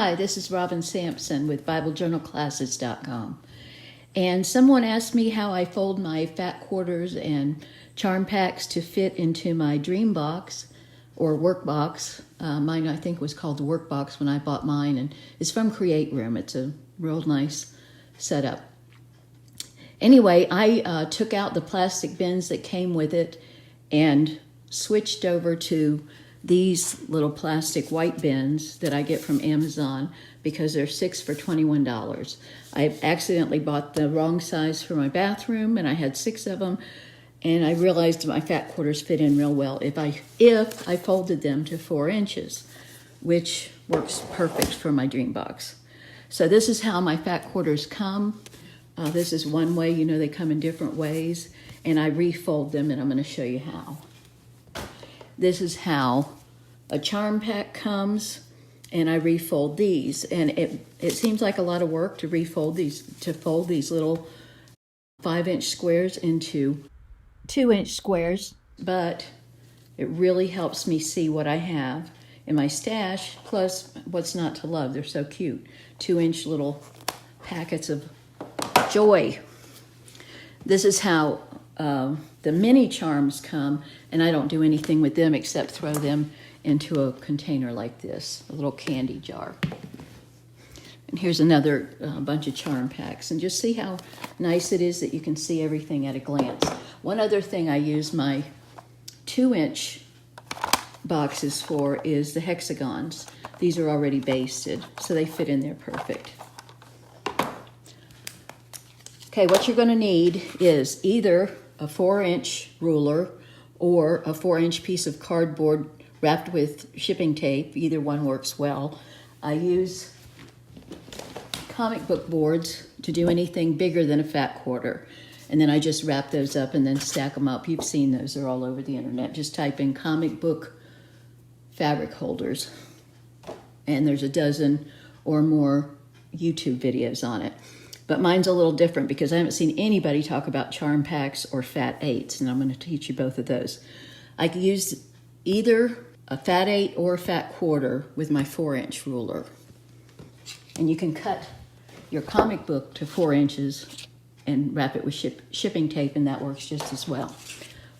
Hi, this is Robin Sampson with BibleJournalClasses.com. And someone asked me how I fold my fat quarters and charm packs to fit into my Dreambox or Workbox. Mine, I think, was called the Workbox when I bought mine, and it's from Create Room. It's a real nice setup. Anyway, I took out the plastic bins that came with it and switched over to these little plastic white bins that I get from Amazon because they're 6 for $21. I accidentally bought the wrong size for my bathroom, and I had 6 of them, and I realized my fat quarters fit in real well if I folded them to 4 inches, which works perfect for my Dreambox. So this is how my fat quarters come. This is one way. You know, they come in different ways, and I refold them, and I'm going to show you how. This is how a charm pack comes, and I refold these. And it seems like a lot of work to refold these, to fold these little 5-inch squares into 2-inch squares, but it really helps me see what I have in my stash, plus what's not to love. They're so cute. 2-inch little packets of joy. This is how the mini charms come, and I don't do anything with them except throw them into a container like this, a little candy jar. And here's another bunch of charm packs, and just see how nice it is that you can see everything at a glance. One other thing I use my 2-inch boxes for is the hexagons. These are already basted, so they fit in there perfect. Okay, what you're going to need is either a 4-inch ruler or a 4-inch piece of cardboard wrapped with shipping tape. Either one works well. I use comic book boards to do anything bigger than a fat quarter. And then I just wrap those up and then stack them up. You've seen those. They're all over the internet. Just type in comic book fabric holders, and there's a dozen or more YouTube videos on it. But mine's a little different because I haven't seen anybody talk about charm packs or fat 8s, and I'm going to teach you both of those. I can use either a fat 8 or a fat quarter with my 4-inch ruler. And you can cut your comic book to 4 inches and wrap it with shipping tape, and that works just as well.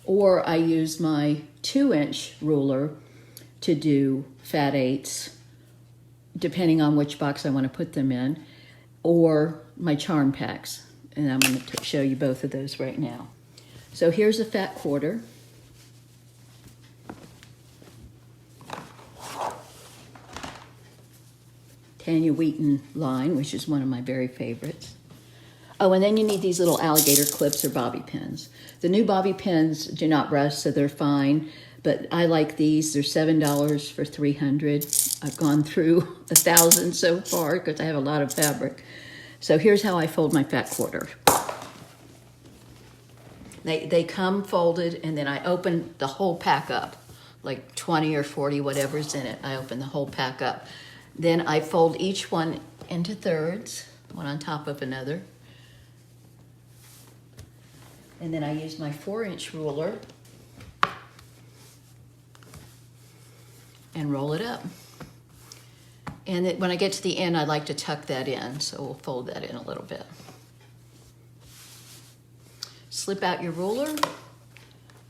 Or I use my 2-inch ruler to do fat 8s, depending on which box I want to put them in, or my charm packs, and I'm going to show you both of those right now. So here's a fat quarter. Tanya Wheaton line, which is one of my very favorites. Oh, and then you need these little alligator clips or bobby pins. The new bobby pins do not rust, so they're fine, but I like these. They're $7 for 300. I've gone through 1,000 so far because I have a lot of fabric. So here's how I fold my fat quarter. They come folded, and then I open the whole pack up, like 20 or 40, whatever's in it. I open the whole pack up. Then I fold each one into thirds, one on top of another. And then I use my 4-inch ruler and roll it up. And when I get to the end, I like to tuck that in, so we'll fold that in a little bit. Slip out your ruler,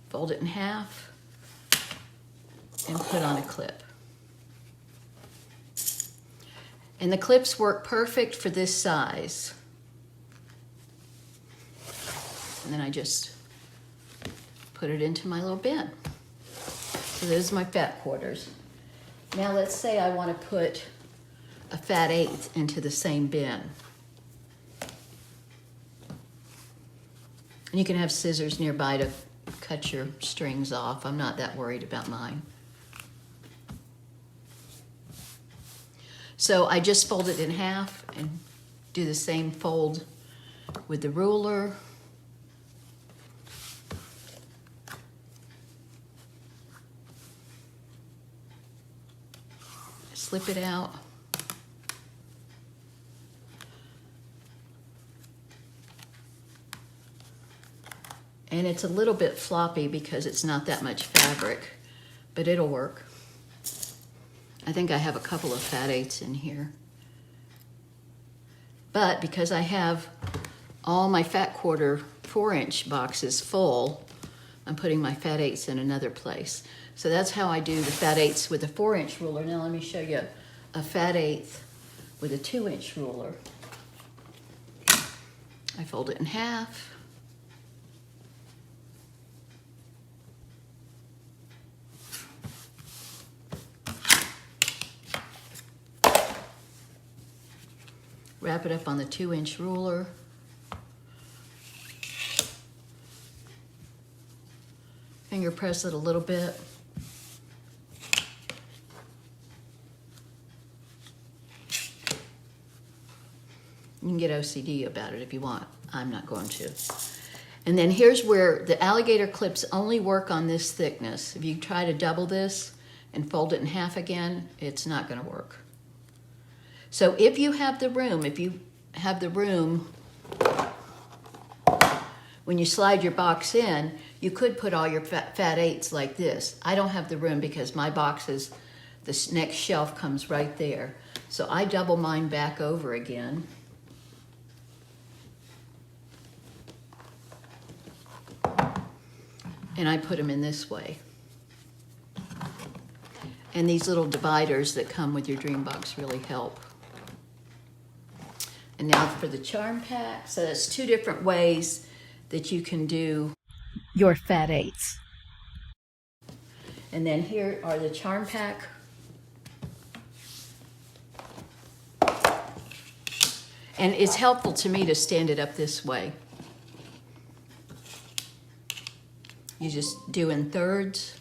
fold it in half, and put on a clip. And the clips work perfect for this size. And then I just put it into my little bin. So those are my fat quarters. Now let's say I want to put a fat 8 into the same bin. And you can have scissors nearby to cut your strings off. I'm not that worried about mine. So I just fold it in half and do the same fold with the ruler. Slip it out. And it's a little bit floppy because it's not that much fabric, but it'll work. I think I have a couple of fat 8s in here. But because I have all my fat quarter 4-inch boxes full, I'm putting my fat eighths in another place. So that's how I do the fat eighths with a 4-inch ruler. Now let me show you a fat eighth with a 2-inch ruler. I fold it in half. Wrap it up on the 2-inch ruler. Finger press it a little bit. You can get OCD about it if you want. I'm not going to. And then here's where the alligator clips only work on this thickness. If you try to double this and fold it in half again, it's not going to work. So if you have the room, when you slide your box in, you could put all your fat eighths like this. I don't have the room because my boxes, this next shelf comes right there. So I double mine back over again. And I put them in this way. And these little dividers that come with your Dreambox really help. And now for the charm pack. So that's 2 different ways that you can do your fat eighths. And then here are the charm pack. And it's helpful to me to stand it up this way. You just do in thirds.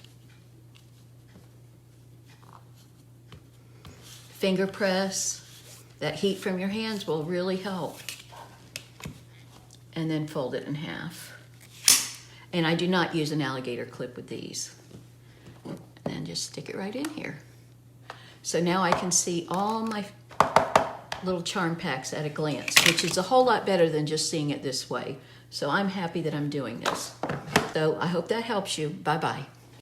Finger press. That heat from your hands will really help. And then fold it in half. And I do not use an alligator clip with these. And then just stick it right in here. So now I can see all my little charm packs at a glance, which is a whole lot better than just seeing it this way. So I'm happy that I'm doing this. So I hope that helps you. Bye-bye.